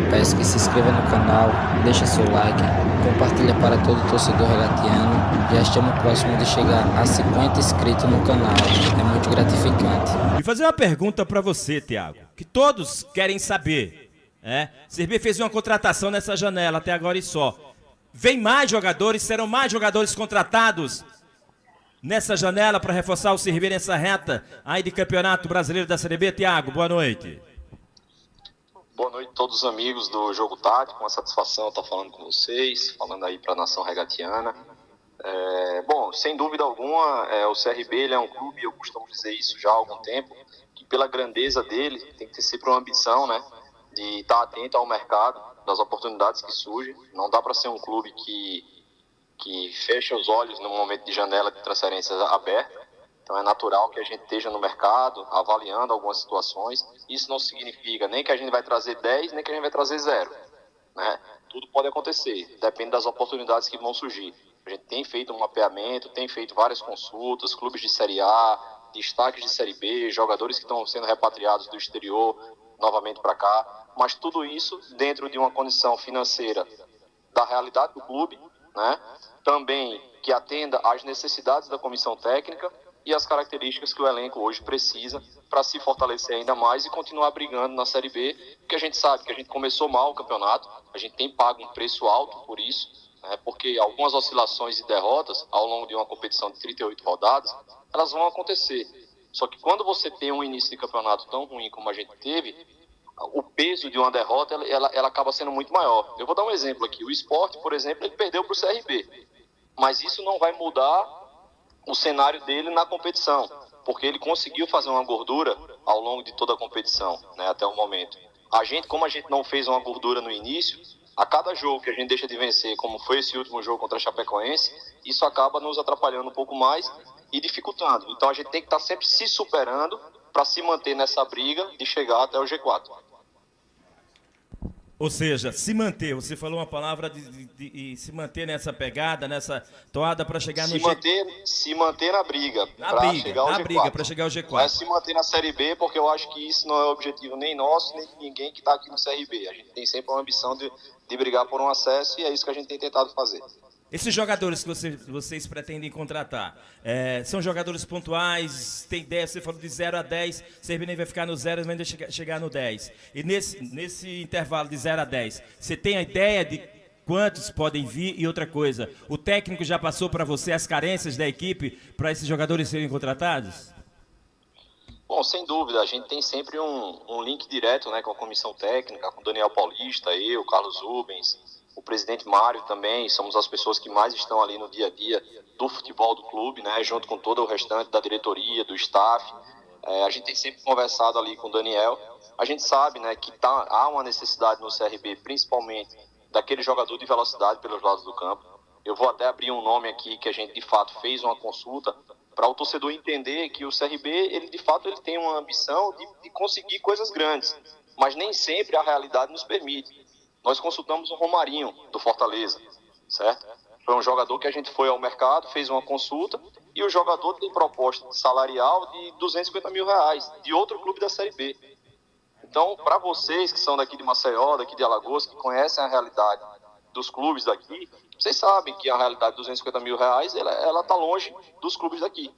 peço que se inscreva no canal, deixe seu like, compartilhe para todo torcedor regatiano. Já estamos próximos de chegar a 50 inscritos no canal, é muito gratificante. E fazer uma pergunta para você, Thiago, que todos querem saber. CRB fez uma contratação nessa janela até agora e só. Vem mais jogadores, serão mais jogadores contratados nessa janela para reforçar o CRB nessa reta aí de Campeonato Brasileiro da Série B. Thiago, boa noite. Boa noite a todos os amigos do Jogo Tático, uma satisfação estar falando com vocês, falando aí para a nação regatiana. Bom, sem dúvida alguma, o CRB ele é um clube, eu costumo dizer isso já há algum tempo, que pela grandeza dele tem que ter sempre uma ambição, né, de estar atento ao mercado, das oportunidades que surgem. Não dá para ser um clube que fecha os olhos no momento de janela de transferências aberta. Então é natural que a gente esteja no mercado, avaliando algumas situações. Isso não significa nem que a gente vai trazer 10, nem que a gente vai trazer 0. Né? Tudo pode acontecer, depende das oportunidades que vão surgir. A gente tem feito um mapeamento, tem feito várias consultas, clubes de Série A, destaques de Série B, jogadores que estão sendo repatriados do exterior novamente para cá. Mas tudo isso dentro de uma condição financeira da realidade do clube, né? Também que atenda às necessidades da comissão técnica e as características que o elenco hoje precisa para se fortalecer ainda mais e continuar brigando na Série B, porque a gente sabe que a gente começou mal o campeonato, a gente tem pago um preço alto por isso, né, porque algumas oscilações e derrotas ao longo de uma competição de 38 rodadas, elas vão acontecer. Só que quando você tem um início de campeonato tão ruim como a gente teve, o peso de uma derrota ela acaba sendo muito maior. Eu vou dar um exemplo aqui. O Sport, por exemplo, ele perdeu para o CRB, mas isso não vai mudar o cenário dele na competição, porque ele conseguiu fazer uma gordura ao longo de toda a competição, né, até o momento. Como a gente não fez uma gordura no início, a cada jogo que a gente deixa de vencer, como foi esse último jogo contra a Chapecoense, isso acaba nos atrapalhando um pouco mais e dificultando. Então a gente tem que estar sempre se superando para se manter nessa briga de chegar até o G4. Ou seja, se manter, você falou uma palavra de se manter nessa pegada, nessa toada para chegar no G4. Se manter na briga para chegar ao G4. Não é se manter na Série B, porque eu acho que isso não é o objetivo nem nosso, nem de ninguém que está aqui no CRB. A gente tem sempre uma ambição de brigar por um acesso e é isso que a gente tem tentado fazer. Esses jogadores que vocês pretendem contratar, são jogadores pontuais, tem 10, você falou de 0 a 10, o CRB nem vai ficar no 0, vai chegar no 10. E nesse intervalo de 0 a 10, você tem a ideia de quantos podem vir? E outra coisa, o técnico já passou para você as carências da equipe para esses jogadores serem contratados? Bom, sem dúvida, a gente tem sempre um link direto, né, com a comissão técnica, com o Daniel Paulista, eu, Carlos Rubens, o presidente Mário também. Somos as pessoas que mais estão ali no dia a dia do futebol do clube, né, junto com todo o restante da diretoria, do staff. A gente tem sempre conversado ali com o Daniel. A gente sabe, né, que há uma necessidade no CRB, principalmente daquele jogador de velocidade pelos lados do campo. Eu vou até abrir um nome aqui que a gente de fato fez uma consulta para o torcedor entender que o CRB, ele de fato ele tem uma ambição de conseguir coisas grandes, mas nem sempre a realidade nos permite. Nós consultamos o Romarinho, do Fortaleza, certo? Foi um jogador que a gente foi ao mercado, fez uma consulta, e o jogador tem proposta salarial de R$250 mil, de outro clube da Série B. Então, para vocês que são daqui de Maceió, daqui de Alagoas, que conhecem a realidade dos clubes daqui, vocês sabem que a realidade de R$250 mil, ela está longe dos clubes daqui.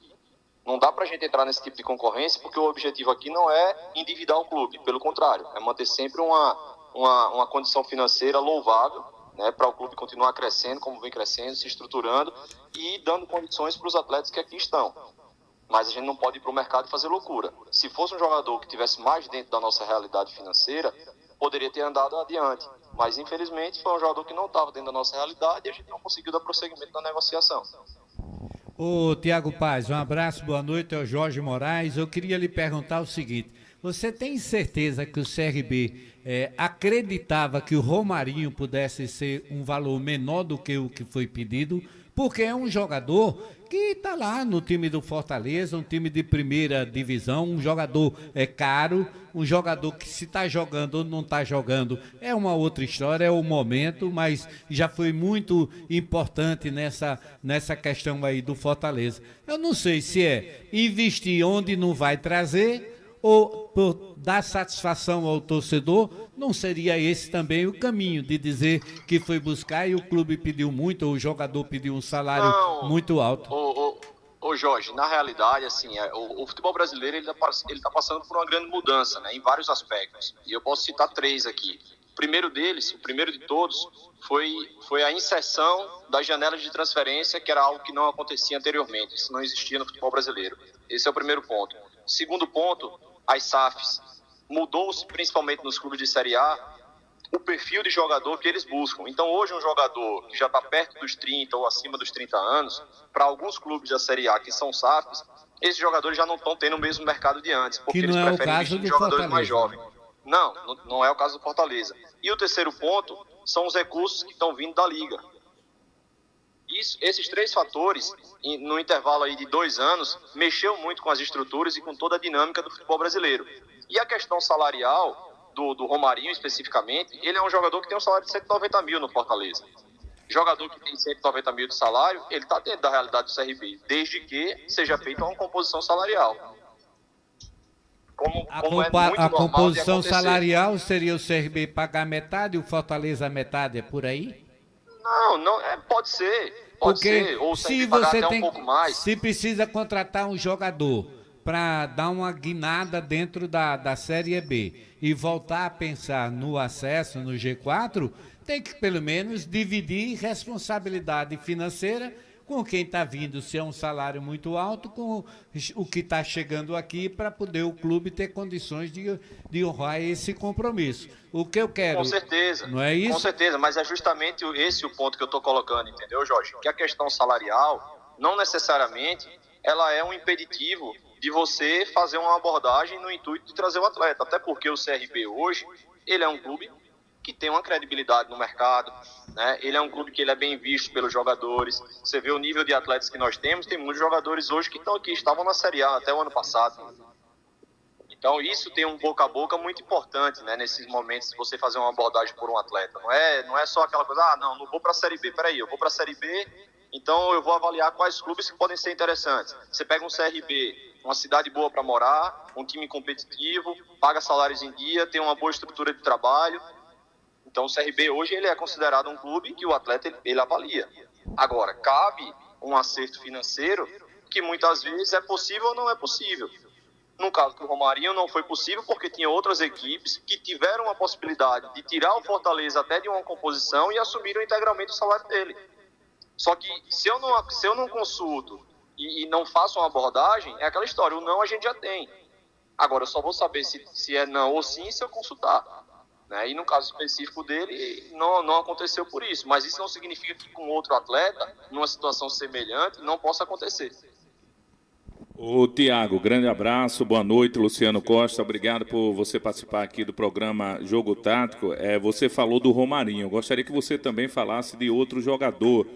Não dá para a gente entrar nesse tipo de concorrência, porque o objetivo aqui não é endividar o clube, pelo contrário, é manter sempre uma condição financeira louvável, né, para o clube continuar crescendo, como vem crescendo, se estruturando e dando condições para os atletas que aqui estão. Mas a gente não pode ir para o mercado e fazer loucura. Se fosse um jogador que estivesse mais dentro da nossa realidade financeira, poderia ter andado adiante. Mas, infelizmente, foi um jogador que não estava dentro da nossa realidade e a gente não conseguiu dar prosseguimento na negociação. Ô, Thiago Paz, um abraço, boa noite, é o Jorge Moraes. Eu queria lhe perguntar o seguinte: você tem certeza que o CRB acreditava que o Romarinho pudesse ser um valor menor do que o que foi pedido? Porque é um jogador que está lá no time do Fortaleza, um time de primeira divisão, um jogador caro, um jogador que se está jogando ou não está jogando é uma outra história, é o momento, mas já foi muito importante nessa questão aí do Fortaleza. Eu não sei se é investir onde não vai trazer ou por dar satisfação ao torcedor, não seria esse também o caminho de dizer que foi buscar e o clube pediu muito, ou o jogador pediu um salário muito alto? Ô Jorge, na realidade, assim, o futebol brasileiro ele tá passando por uma grande mudança, né, em vários aspectos. E eu posso citar 3 aqui. O primeiro deles, o primeiro de todos, foi a inserção das janelas de transferência, que era algo que não acontecia anteriormente. Isso não existia no futebol brasileiro. Esse é o primeiro ponto. Segundo ponto, as SAFs. Mudou-se, principalmente nos clubes de Série A, o perfil de jogador que eles buscam. Então, hoje, um jogador que já está perto dos 30 ou acima dos 30 anos, para alguns clubes da Série A que são SAFs, esses jogadores já não estão tendo o mesmo mercado de antes, porque eles preferem investir em jogadores mais jovens. Não é o caso do Fortaleza. E o terceiro ponto são os recursos que estão vindo da Liga. Esses 3 fatores, no intervalo aí de 2 anos, mexeu muito com as estruturas e com toda a dinâmica do futebol brasileiro. E a questão salarial do Romarinho, especificamente, ele é um jogador que tem um salário de 190 mil no Fortaleza. Jogador que tem 190 mil de salário, ele está dentro da realidade do CRB, desde que seja feita uma composição salarial. A composição salarial seria o CRB pagar metade e o Fortaleza metade, é por aí? Não, pode ser. Pode ser, ou se pagar você até tem, um pouco mais. se precisa contratar um jogador para dar uma guinada dentro da Série B e voltar a pensar no acesso, no G4, tem que pelo menos dividir responsabilidade financeira com quem está vindo, se é um salário muito alto, com o que está chegando aqui, para poder o clube ter condições de honrar esse compromisso. O que eu quero... Com certeza. Não é isso? Com certeza, mas é justamente esse o ponto que eu estou colocando, entendeu, Jorge? Que a questão salarial, não necessariamente, ela é um impeditivo de você fazer uma abordagem no intuito de trazer o atleta. Até porque o CRB hoje, ele é um clube que tem uma credibilidade no mercado, né? Ele é um clube que ele é bem visto pelos jogadores. Você vê o nível de atletas que nós temos, tem muitos jogadores hoje que estão aqui, estavam na Série A até o ano passado. Então isso tem um boca a boca muito importante, né? Nesses momentos de você fazer uma abordagem por um atleta. Não é só aquela coisa, não vou para a Série B, peraí, eu vou para a Série B, então eu vou avaliar quais clubes que podem ser interessantes. Você pega um CRB, uma cidade boa para morar, um time competitivo, paga salários em dia, tem uma boa estrutura de trabalho. Então o CRB hoje ele é considerado um clube que o atleta ele avalia. Agora, cabe um acerto financeiro que muitas vezes é possível ou não é possível. No caso do Romarinho não foi possível porque tinha outras equipes que tiveram a possibilidade de tirar o Fortaleza até de uma composição e assumiram integralmente o salário dele. Só que se eu não consulto e não faço uma abordagem, é aquela história, o não a gente já tem. Agora eu só vou saber se é não ou sim se eu consultar. Né? E no caso específico dele, não aconteceu por isso. Mas isso não significa que com outro atleta, numa situação semelhante, não possa acontecer. Ô Tiago, grande abraço, boa noite, Luciano Costa, obrigado por você participar aqui do programa Jogo Tático. Você falou do Romarinho, eu gostaria que você também falasse de outro jogador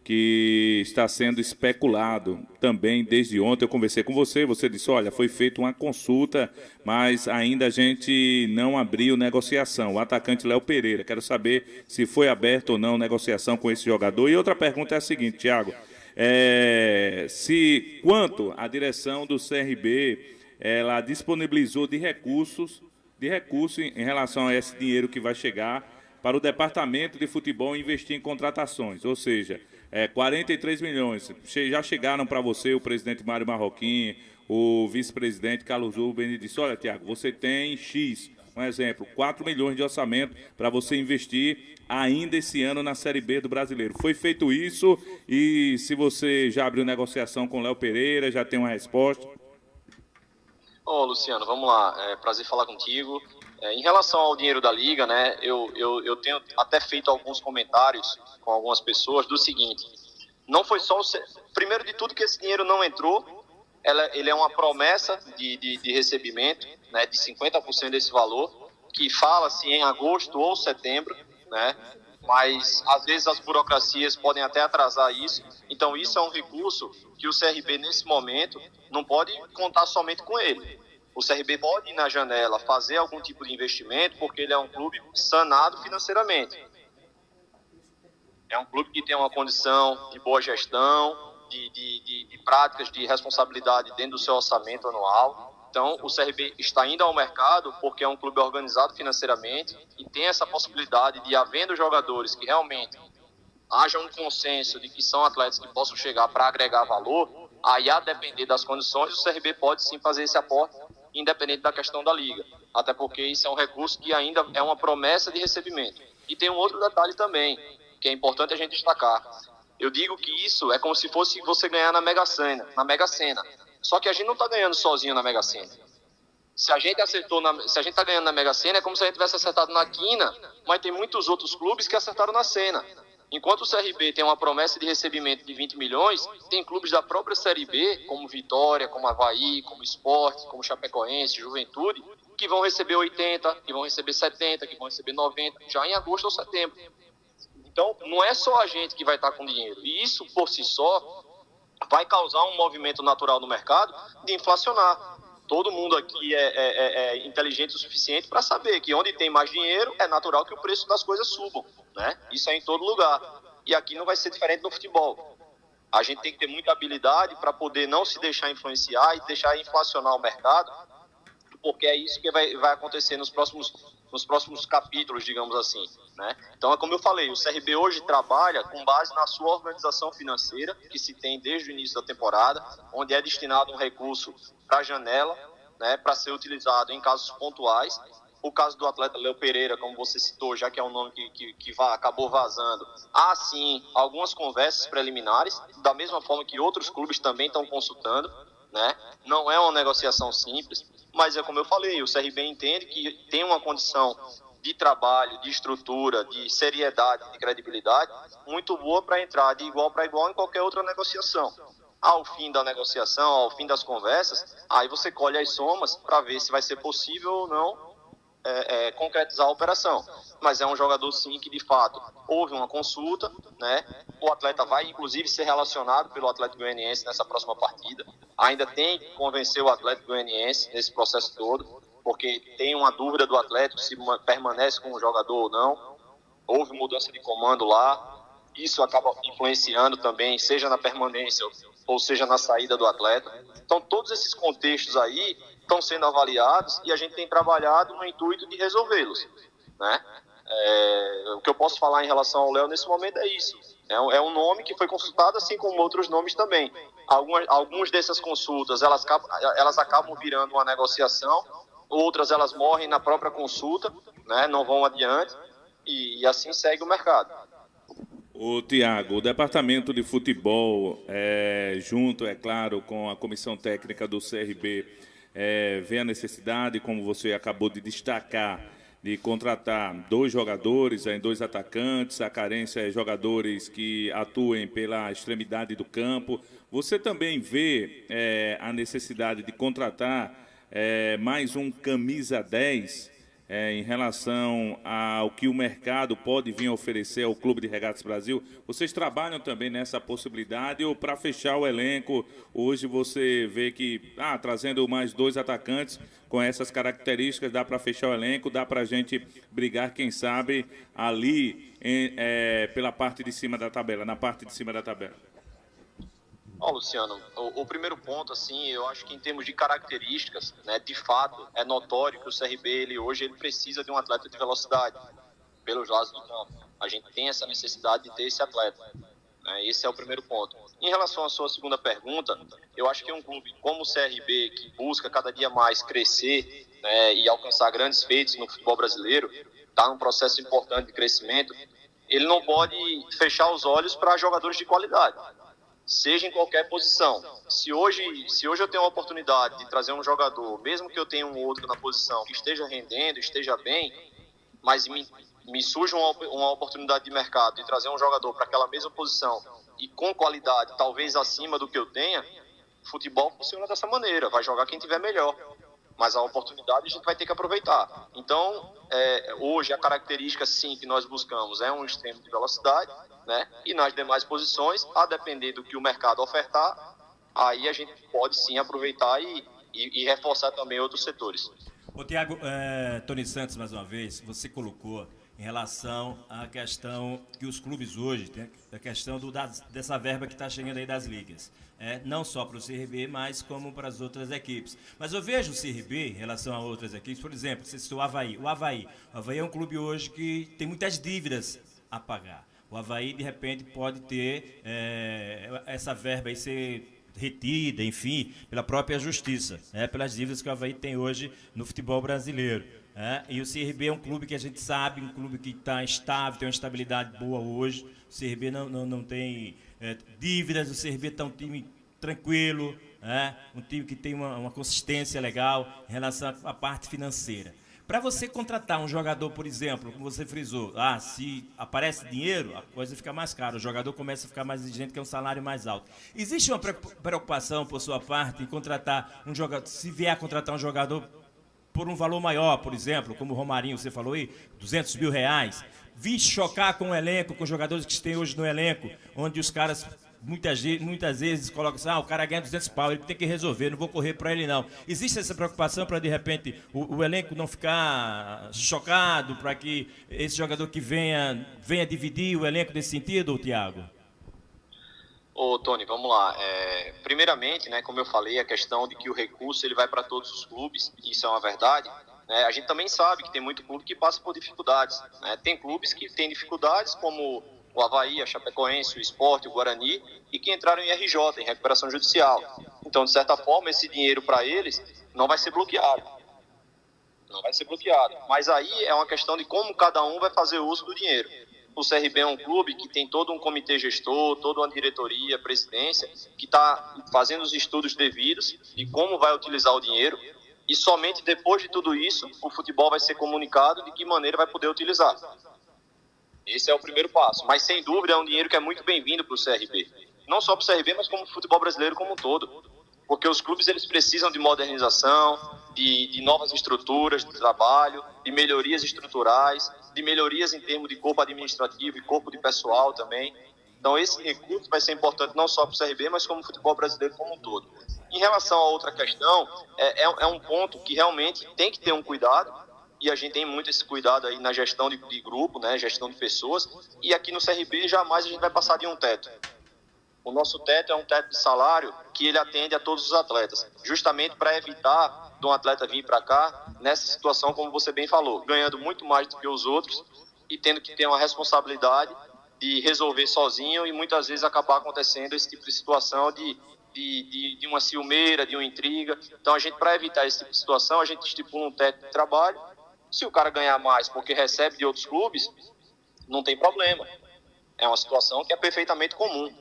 que está sendo especulado também desde ontem. Eu conversei com você, você disse, olha, foi feita uma consulta, mas ainda a gente não abriu negociação. O atacante Léo Pereira, quero saber se foi aberta ou não negociação com esse jogador. E outra pergunta é a seguinte, Tiago, quanto a direção do CRB ela disponibilizou de recursos em relação a esse dinheiro que vai chegar para o departamento de futebol investir em contratações, ou seja, 43 milhões, já chegaram para você o presidente Mário Marroquim, o vice-presidente Carlos Urban, e disse, olha, Tiago, você tem X, um exemplo, 4 milhões de orçamento para você investir ainda esse ano na Série B do Brasileiro. Foi feito isso e se você já abriu negociação com o Léo Pereira, já tem uma resposta? Luciano, vamos lá, prazer falar contigo. Em relação ao dinheiro da Liga, né, eu tenho até feito alguns comentários com algumas pessoas do seguinte, não foi só primeiro de tudo que esse dinheiro não entrou, ele é uma promessa de recebimento, né, de 50% desse valor, que fala-se em agosto ou setembro, né, mas às vezes as burocracias podem até atrasar isso, então isso é um recurso que o CRB nesse momento não pode contar somente com ele. O CRB pode ir na janela fazer algum tipo de investimento porque ele é um clube sanado financeiramente. É um clube que tem uma condição de boa gestão, de práticas de responsabilidade dentro do seu orçamento anual. Então, o CRB está indo ao mercado porque é um clube organizado financeiramente e tem essa possibilidade de, havendo jogadores que realmente haja um consenso de que são atletas que possam chegar para agregar valor, aí, a depender das condições, o CRB pode sim fazer esse aporte, independente da questão da liga. Até porque isso é um recurso que ainda é uma promessa de recebimento. E tem um outro detalhe também, que é importante a gente destacar. Eu digo que isso é como se fosse você ganhar na Mega Sena. Só que a gente não está ganhando sozinho na Mega Sena. Se a gente está ganhando na Mega Sena, é como se a gente tivesse acertado na quina, mas tem muitos outros clubes que acertaram na Sena. Enquanto o CRB tem uma promessa de recebimento de 20 milhões, tem clubes da própria Série B, como Vitória, como Avaí, como Sport, como Chapecoense, Juventude, que vão receber 80, que vão receber 70, que vão receber 90, já em agosto ou setembro. Então, não é só a gente que vai estar com dinheiro. E isso, por si só, vai causar um movimento natural no mercado de inflacionar. Todo mundo aqui é inteligente o suficiente para saber que onde tem mais dinheiro é natural que o preço das coisas subam, né? Isso é em todo lugar. E aqui não vai ser diferente no futebol. A gente tem que ter muita habilidade para poder não se deixar influenciar e deixar inflacionar o mercado, porque é isso que vai acontecer nos próximos capítulos, digamos assim, né? Então, é como eu falei, o CRB hoje trabalha com base na sua organização financeira, que se tem desde o início da temporada, onde é destinado um recurso para a janela, né, para ser utilizado em casos pontuais. O caso do atleta Léo Pereira, como você citou, já que é um nome que acabou vazando, há sim algumas conversas preliminares, da mesma forma que outros clubes também estão consultando, né? Não é uma negociação simples, mas é como eu falei, o CRB entende que tem uma condição de trabalho, de estrutura, de seriedade, de credibilidade muito boa para entrar de igual para igual em qualquer outra negociação. Ao fim da negociação, ao fim das conversas, aí você colhe as somas para ver se vai ser possível ou não concretizar a operação. Mas é um jogador, sim, que de fato houve uma consulta, né? O atleta vai, inclusive, ser relacionado pelo Atlético Goianiense nessa próxima partida. Ainda tem que convencer o Atlético Goianiense nesse processo todo, porque tem uma dúvida do Atlético se permanece com o jogador ou não. Houve mudança de comando lá, isso acaba influenciando também, seja na permanência ou seja na saída do atleta. Então, todos esses contextos aí estão sendo avaliados e a gente tem trabalhado no intuito de resolvê-los, né? O que eu posso falar em relação ao Léo nesse momento é isso. É um nome que foi consultado, assim como outros nomes também. Algumas dessas consultas, elas acabam virando uma negociação, outras elas morrem na própria consulta, né? Não vão adiante, e assim segue o mercado. Ô, Tiago, o departamento de futebol, junto, é claro, com a comissão técnica do CRB, vê a necessidade, como você acabou de destacar, de contratar 2 jogadores, 2 atacantes, a carência é jogadores que atuem pela extremidade do campo. Você também vê a necessidade de contratar mais um camisa 10 em relação ao que o mercado pode vir a oferecer ao Clube de Regatas Brasil? Vocês trabalham também nessa possibilidade ou para fechar o elenco, hoje você vê que trazendo mais 2 atacantes com essas características dá para fechar o elenco, dá para a gente brigar, quem sabe, ali pela parte de cima da tabela, na parte de cima da tabela? Luciano, o primeiro ponto, assim, eu acho que em termos de características, né, de fato, é notório que o CRB, hoje, ele precisa de um atleta de velocidade pelos lados do campo. A gente tem essa necessidade de ter esse atleta, né? Esse é o primeiro ponto. Em relação à sua segunda pergunta, eu acho que um clube como o CRB, que busca cada dia mais crescer, né, e alcançar grandes feitos no futebol brasileiro, está num processo importante de crescimento, ele não pode fechar os olhos para jogadores de qualidade, seja em qualquer posição. Se hoje eu tenho a oportunidade de trazer um jogador, mesmo que eu tenha um outro na posição que esteja rendendo, esteja bem, mas me surge uma oportunidade de mercado de trazer um jogador para aquela mesma posição e com qualidade, talvez acima do que eu tenha, futebol funciona dessa maneira, vai jogar quem tiver melhor. Mas a oportunidade a gente vai ter que aproveitar. Então, hoje a característica, sim, que nós buscamos é um extremo de velocidade, né? E nas demais posições, a depender do que o mercado ofertar, aí a gente pode sim aproveitar e reforçar também outros setores. Ô, Tiago, Tony Santos, mais uma vez, você colocou em relação à questão que os clubes hoje têm, a questão dessa verba que está chegando aí das ligas. Não só para o CRB, mas como para as outras equipes. Mas eu vejo o CRB em relação a outras equipes, por exemplo, você citou o Avaí. O Avaí é um clube hoje que tem muitas dívidas a pagar. O Avaí, de repente, pode ter essa verba aí ser retida, enfim, pela própria justiça, pelas dívidas que o Avaí tem hoje no futebol brasileiro. E o CRB é um clube que a gente sabe, um clube que está estável, tem uma estabilidade boa hoje. O CRB não tem dívidas, o CRB está um time tranquilo, um time que tem uma consistência legal em relação à parte financeira. Para você contratar um jogador, por exemplo, como você frisou, se aparece dinheiro, a coisa fica mais cara, o jogador começa a ficar mais exigente, que é um salário mais alto. Existe uma preocupação, por sua parte, em contratar um jogador, se vier a contratar um jogador por um valor maior, por exemplo, como o Romarinho, você falou aí, R$200 mil, vir chocar com o elenco, com os jogadores que tem hoje no elenco, onde os caras muitas vezes colocam assim, o cara ganha 200 pau, ele tem que resolver, não vou correr para ele não. Existe essa preocupação para, de repente, o elenco não ficar chocado, para que esse jogador que venha dividir o elenco nesse sentido, Thiago? Ô, Tony, vamos lá. Primeiramente, como eu falei, a questão de que o recurso ele vai para todos os clubes, isso é uma verdade. A gente também sabe que tem muito clube que passa por dificuldades. Tem clubes que têm dificuldades, como o Avaí, a Chapecoense, o Sport, o Guarani, e que entraram em RJ, em recuperação judicial. Então, de certa forma, esse dinheiro para eles não vai ser bloqueado. Não vai ser bloqueado. Mas aí é uma questão de como cada um vai fazer uso do dinheiro. O CRB é um clube que tem todo um comitê gestor, toda uma diretoria, presidência, que está fazendo os estudos devidos de como vai utilizar o dinheiro, e somente depois de tudo isso, o futebol vai ser comunicado de que maneira vai poder utilizar. Esse é o primeiro passo. Mas, sem dúvida, é um dinheiro que é muito bem-vindo para o CRB. Não só para o CRB, mas como o futebol brasileiro como um todo. Porque os clubes eles precisam de modernização, de novas estruturas de trabalho, de melhorias estruturais, de melhorias em termos de corpo administrativo e corpo de pessoal também. Então, esse recurso vai ser importante não só para o CRB, mas como o futebol brasileiro como um todo. Em relação a outra questão, é um ponto que realmente tem que ter um cuidado, e a gente tem muito esse cuidado aí na gestão de grupo, gestão de pessoas, e aqui no CRB jamais a gente vai passar de um teto. O nosso teto é um teto de salário que ele atende a todos os atletas, justamente para evitar de um atleta vir para cá nessa situação, como você bem falou, ganhando muito mais do que os outros e tendo que ter uma responsabilidade de resolver sozinho, e muitas vezes acabar acontecendo esse tipo de situação de uma ciumeira, de uma intriga. Então, a gente, para evitar esse tipo de situação, a gente estipula um teto de trabalho. Se o cara ganhar mais porque recebe de outros clubes, não tem problema. É uma situação que é perfeitamente comum.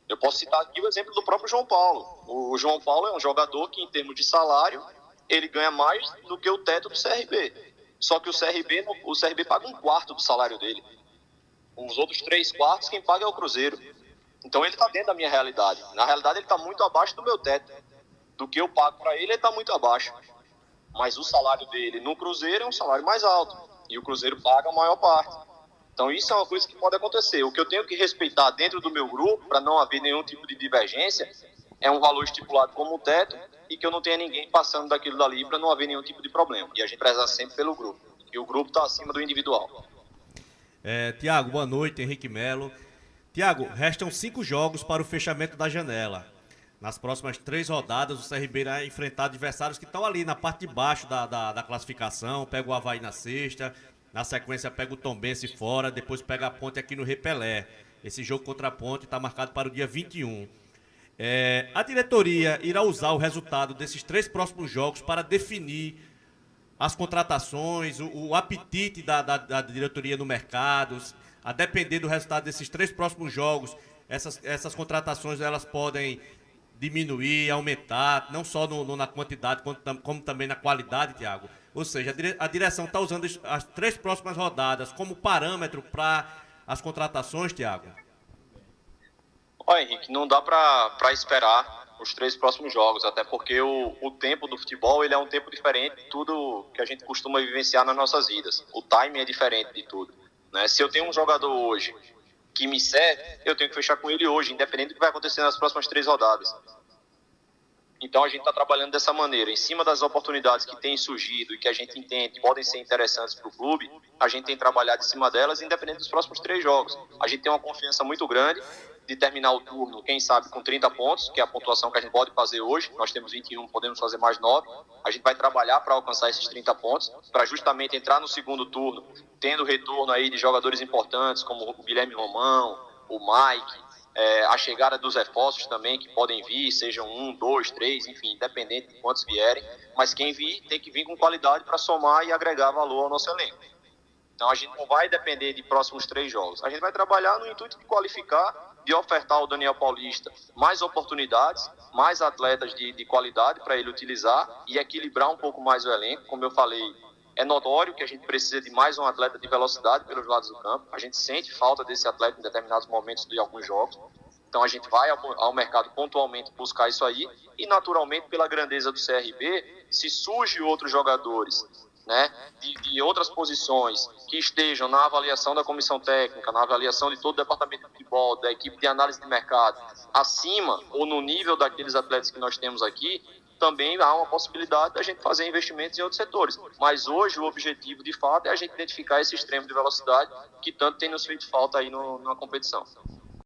Eu posso citar aqui o exemplo do próprio João Paulo. O João Paulo é um jogador que, em termos de salário, ele ganha mais do que o teto do CRB. Só que o CRB paga 1/4 do salário dele. Os outros 3/4, quem paga é o Cruzeiro. Então, ele está dentro da minha realidade. Na realidade, ele está muito abaixo do meu teto. Do que eu pago para ele está muito abaixo. Mas o salário dele no Cruzeiro é um salário mais alto. E o Cruzeiro paga a maior parte. Então, isso é uma coisa que pode acontecer. O que eu tenho que respeitar dentro do meu grupo, para não haver nenhum tipo de divergência, é um valor estipulado como teto, e que eu não tenha ninguém passando daquilo dali para não haver nenhum tipo de problema. E a gente preza sempre pelo grupo. E o grupo está acima do individual. Thiago, boa noite. Henrique Melo. Thiago, restam 5 jogos para o fechamento da janela. Nas próximas 3 rodadas, o CRB irá enfrentar adversários que estão ali na parte de baixo da classificação. Pega o Avaí na sexta, na sequência pega o Tombense fora, depois pega a Ponte aqui no Repelé. Esse jogo contra a Ponte está marcado para o dia 21. A diretoria irá usar o resultado desses 3 próximos jogos para definir as contratações, o apetite da diretoria no mercado. A depender do resultado desses 3 próximos jogos, essas contratações elas podem diminuir, aumentar, não só na quantidade, como também na qualidade, Thiago. Ou seja, a direção está usando as 3 próximas rodadas como parâmetro para as contratações, Thiago? Olha, Henrique, não dá para esperar os 3 próximos jogos, até porque o tempo do futebol ele é um tempo diferente de tudo que a gente costuma vivenciar nas nossas vidas. O timing é diferente de tudo. Se eu tenho um jogador hoje que me serve, eu tenho que fechar com ele hoje, independente do que vai acontecer nas próximas 3 rodadas. Então a gente está trabalhando dessa maneira, em cima das oportunidades que têm surgido e que a gente entende que podem ser interessantes para o clube, a gente tem trabalhado em cima delas, independente dos próximos 3 jogos. A gente tem uma confiança muito grande de terminar o turno, quem sabe, com 30 pontos, que é a pontuação que a gente pode fazer hoje. Nós temos 21, podemos fazer mais 9. A gente vai trabalhar para alcançar esses 30 pontos, para justamente entrar no segundo turno, tendo retorno aí de jogadores importantes, como o Guilherme Romão, o Mike, a chegada dos reforços também, que podem vir, sejam 1, 2, 3, enfim, independente de quantos vierem, mas quem vir tem que vir com qualidade para somar e agregar valor ao nosso elenco. Então a gente não vai depender de próximos 3 jogos, a gente vai trabalhar no intuito de qualificar, de ofertar ao Daniel Paulista mais oportunidades, mais atletas de qualidade para ele utilizar e equilibrar um pouco mais o elenco. Como eu falei, é notório que a gente precisa de mais um atleta de velocidade pelos lados do campo. A gente sente falta desse atleta em determinados momentos de alguns jogos. Então a gente vai ao mercado pontualmente buscar isso aí. E naturalmente, pela grandeza do CRB, se surgem outros jogadores, né, de outras posições que estejam na avaliação da comissão técnica, na avaliação de todo o departamento de futebol, da equipe de análise de mercado, acima ou no nível daqueles atletas que nós temos aqui, também há uma possibilidade da gente fazer investimentos em outros setores. Mas hoje o objetivo, de fato, é a gente identificar esse extremo de velocidade que tanto tem nos feito falta aí na competição.